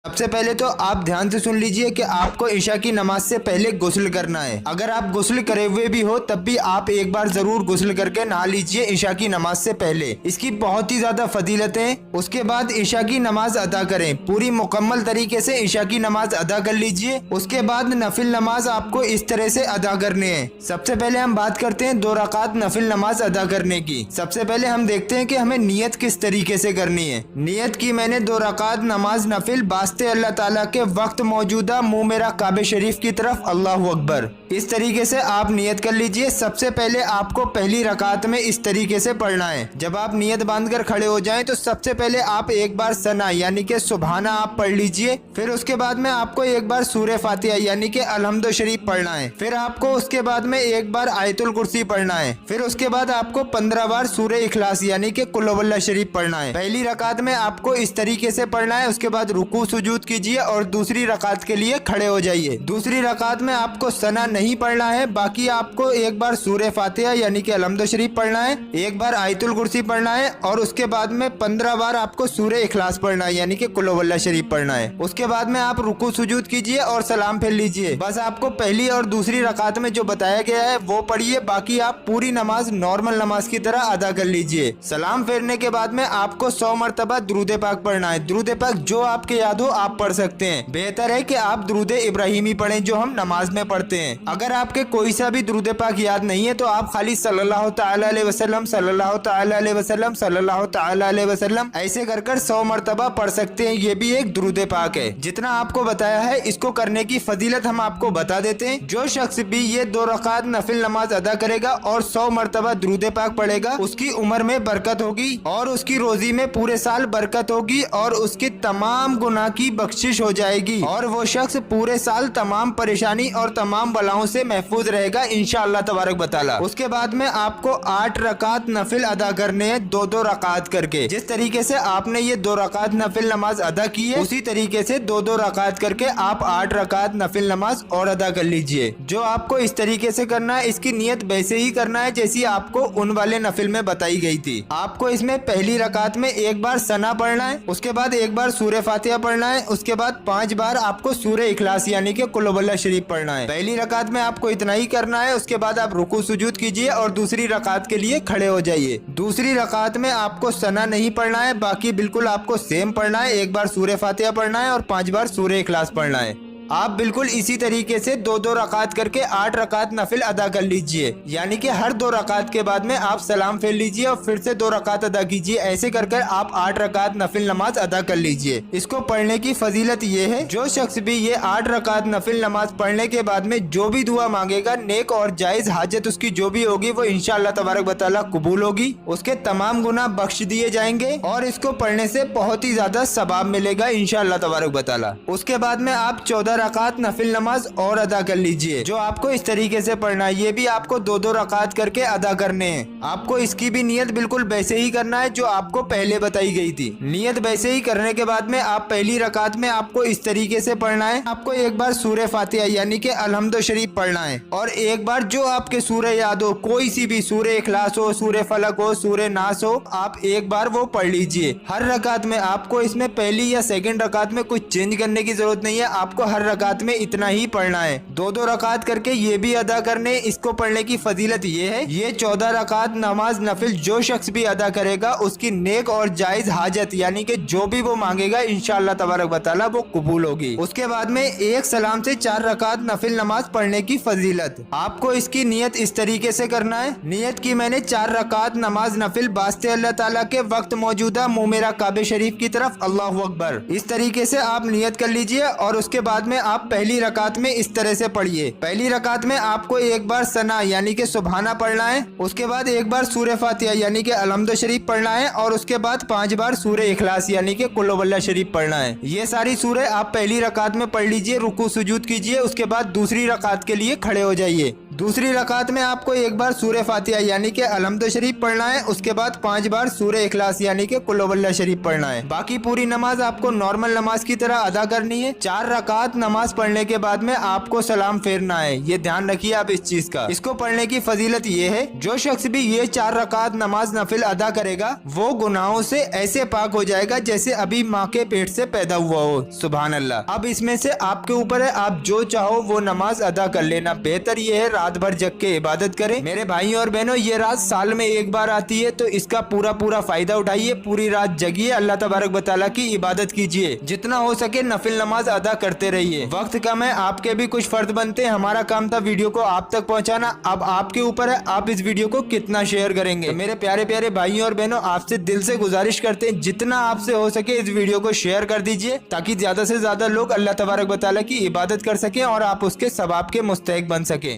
सबसे पहले तो आप ध्यान से सुन लीजिए कि आपको ईशा की नमाज से पहले गुस्ल करना है। अगर आप गुस्ल करे हुए भी हो तब भी आप एक बार जरूर गुस्ल करके नहा लीजिए ईशा की नमाज से पहले। इसकी बहुत ही ज्यादा फजीलत है। उसके बाद ईशा की नमाज अदा करें, पूरी मुकम्मल तरीके से ईशा की नमाज अदा कर लीजिए। उसके बाद नफिल नमाज आपको इस तरह से अदा करने हैं। सबसे पहले हम बात करते हैं 2 रकात नफिल नमाज अदा करने की। सबसे पहले हम देखते हैं कि हमें नियत किस तरीके से करनी है। नियत की मैंने 2 रकात नमाज नफिल अल्लाह ताला के वक्त मौजूदा मुंह मेरा काबे शरीफ की तरफ अल्लाहु अकबर, इस तरीके से आप नियत कर लीजिए। सबसे पहले आपको पहली रकात में इस तरीके से पढ़ना है। जब आप नियत बांधकर खड़े हो जाएं तो सबसे पहले आप एक बार सना यानी कि सुबहाना आप पढ़ लीजिए। फिर उसके बाद में आपको एक बार सूरे फातिहा यानी कि अलहम्दु शरीफ पढ़ना है। फिर आपको उसके बाद में एक बार आयतुल कुर्सी पढ़ना है। फिर उसके बाद आपको 15 बार सूरे इखलास यानी कि कुल हुवल्लाह शरीफ पढ़ना है। पहली रकात में आपको इस तरीके से पढ़ना है। उसके बाद रुकू सुजूद कीजिए और दूसरी रकात के लिए खड़े हो जाइए। दूसरी रकात में आपको सना नहीं पढ़ना है, बाकी आपको एक बार सूरे फातिहा यानी कि अलहम्दु शरीफ पढ़ना है, एक बार आयतुल कुर्सी पढ़ना है और उसके बाद में 15 बार आपको सूरे इखलास पढ़ना है यानी कि कुल हुवल्लाह शरीफ पढ़ना है। उसके बाद में आप रुकू सुजूद कीजिए और सलाम फेर लीजिए। बस आपको पहली और दूसरी रकात में जो बताया गया है वो पढ़िए, बाकी आप पूरी नमाज नॉर्मल नमाज की तरह अदा कर लीजिए। सलाम फेरने के बाद में आपको 100 मरतबा दुरूद पाक पढ़ना है। दुरूद पाक जो आपके याद हो आप पढ़ सकते हैं। बेहतर है कि आप दुरूद इब्राहिमी पढ़ें जो हम नमाज में पढ़ते हैं। अगर आपके कोई सा भी दुरूद पाक याद नहीं है तो आप खाली सल्लल्लाहु तआला अलैहि वसल्लम सल्लल्लाहु तआला अलैहि वसल्लम सल्लल्लाहु तआला अलैहि वसल्लम ऐसे कर 100 मरतबा पढ़ सकते हैं। ये भी एक दुरूद पाक है। जितना आपको बताया है इसको करने की फजीलत हम आपको बता देते हैं। जो शख्स भी ये 2 रकात नफिल नमाज अदा करेगा और 100 मरतबा दुरूद पाक पढ़ेगा उसकी उम्र में बरकत होगी और उसकी रोजी में पूरे साल बरकत होगी और उसके तमाम गुनाह की बख्शिश हो जाएगी और वो शख्स पूरे साल तमाम परेशानी और तमाम बलाओं से महफूज रहेगा इंशाअल्लाह तबारक व तआला। उसके बाद में आपको 8 रकात नफिल अदा करने हैं, 2-2 रकात करके। जिस तरीके से आपने ये 2 रकात नफिल नमाज अदा की है उसी तरीके से 2-2 रकात करके आप 8 रकात नफिल नमाज और अदा कर लीजिए। जो आपको इस तरीके से करना है इसकी नियत वैसे ही करना है जैसी आपको उन वाले नफिल में बताई गई थी। आपको इसमें पहली रकात में एक बार सना पढ़ना है, उसके बाद एक बार सूरे फातिहा पढ़ना है, उसके बाद 5 बार आपको सूरे इखलास यानी कि कुल हुवल्लाह शरीफ पढ़ना है। पहली रकात में आपको इतना ही करना है। उसके बाद आप रुकू सुजूद कीजिए और दूसरी रकात के लिए खड़े हो जाइए। दूसरी रकात में आपको सना नहीं पढ़ना है, बाकी बिल्कुल आपको सेम पढ़ना है। एक बार सूरे फातिहा पढ़ना है और 5 बार सूरे इखलास पढ़ना है। आप बिल्कुल इसी तरीके से 2-2 रकात करके 8 रकात नफिल अदा कर लीजिए। यानी कि हर 2 रकात के बाद में आप सलाम फेर लीजिए और फिर से 2 रकात अदा कीजिए। ऐसे कर आप 8 रकात नफिल नमाज अदा कर लीजिए। इसको पढ़ने की फजीलत ये है, जो शख्स भी ये 8 रकात नफिल नमाज पढ़ने के बाद में जो भी दुआ मांगेगा, नेक और जायज हाजत उसकी जो भी होगी वो इंशाअल्लाह तबारक व तआला कबूल होगी। उसके तमाम गुनाह बख्श दिए जाएंगे और इसको पढ़ने से बहुत ही ज्यादा सवाब मिलेगा इंशाअल्लाह तबारक व तआला। उसके बाद में आप 14 रकात नफिल नमाज और अदा कर लीजिए। जो आपको इस तरीके से पढ़ना है ये भी आपको 2-2 रकात करके अदा करने हैं। आपको इसकी भी नियत बिल्कुल वैसे ही करना है जो आपको पहले बताई गई थी। नियत वैसे ही करने के बाद में आप पहली रकात में आपको इस तरीके से पढ़ना है। आपको एक बार सूरे फातिहा यानी कि अलहम्दु शरीफ पढ़ना है और एक बार जो आपके सूरे याद हो, कोई सी भी सूरे इखलास हो, सूरे फलक हो, सूरे नास हो, आप एक बार वो पढ़ लीजिए। हर रकात में आपको इसमें पहली या सेकंड रकात में कुछ चेंज करने की जरूरत नहीं है। आपको हर रकात में इतना ही पढ़ना है। 2-2 रकात करके ये भी अदा करने। इसको पढ़ने की फजीलत ये है, ये 14 रकात नमाज नफिल जो शख्स भी अदा करेगा उसकी नेक और जायज हाजत यानी कि जो भी वो मांगेगा इंशाअल्लाह तबारक व तआला वो कबूल होगी। उसके बाद में एक सलाम से 4 रकात नफिल नमाज पढ़ने की फजीलत। आपको इसकी नियत इस तरीके से करना है। नियत की मैंने 4 रकात नमाज नफिल वास्ते अल्लाह ताला के वक्त मौजूदा मुंह मेरा काबे शरीफ की तरफ अल्लाहु अकबर, इस तरीके से आप नियत कर लीजिए और उसके बाद में आप पहली रकात में इस तरह से पढ़िए। पहली रकात में आपको एक बार सना यानी कि सुबहाना पढ़ना है, उसके बाद एक बार सूरे फातिहा यानी कि अलहम्दु शरीफ पढ़ना है और उसके बाद 5 बार सूरे इखलास यानी कि कुल हुवल्लाह शरीफ पढ़ना है। ये सारी सूरे आप पहली रकात में पढ़ लीजिए, रुकू सुजूद कीजिए, उसके बाद दूसरी रकात के लिए खड़े हो जाइए। दूसरी रकात में आपको एक बार सूरह फातिहा यानी कि अलहम्द शरीफ पढ़ना है, उसके बाद 5 बार सूरह इखलास यानी कि कुल हुवल्लाह शरीफ पढ़ना है। बाकी पूरी नमाज आपको नॉर्मल नमाज की तरह अदा करनी है। 4 रकात नमाज पढ़ने के बाद में आपको सलाम फेरना है, ये ध्यान रखिए आप इस चीज का। इसको पढ़ने की फजीलत ये है, जो शख्स भी ये 4 रकात नमाज नफिल अदा करेगा वो गुनाहों से ऐसे पाक हो जाएगा जैसे अभी माँ के पेट से पैदा हुआ हो। सुभान अल्लाह। अब इसमें से आपके ऊपर है, आप जो चाहो वो नमाज अदा कर लेना। बेहतर ये है रात भर जग के इबादत करें। मेरे भाई और बहनों, ये रात साल में एक बार आती है तो इसका पूरा फायदा उठाइए। पूरी रात जगिए, अल्लाह तबारक व तआला की इबादत कीजिए, जितना हो सके नफिल नमाज अदा करते रहिए। वक्त कम है, आपके भी कुछ फर्ज बनते हैं। हमारा काम था वीडियो को आप तक पहुंचाना, अब आपके ऊपर है आप इस वीडियो को कितना शेयर करेंगे। तो मेरे प्यारे प्यारे भाई और बहनों, आपसे दिल से गुजारिश करते हैं जितना आपसे हो सके इस वीडियो को शेयर कर दीजिए, ताकि ज्यादा से ज्यादा लोग अल्लाह तबारक व तआला की इबादत कर सकें और आप उसके सवाब के मुस्तहिक बन सकें।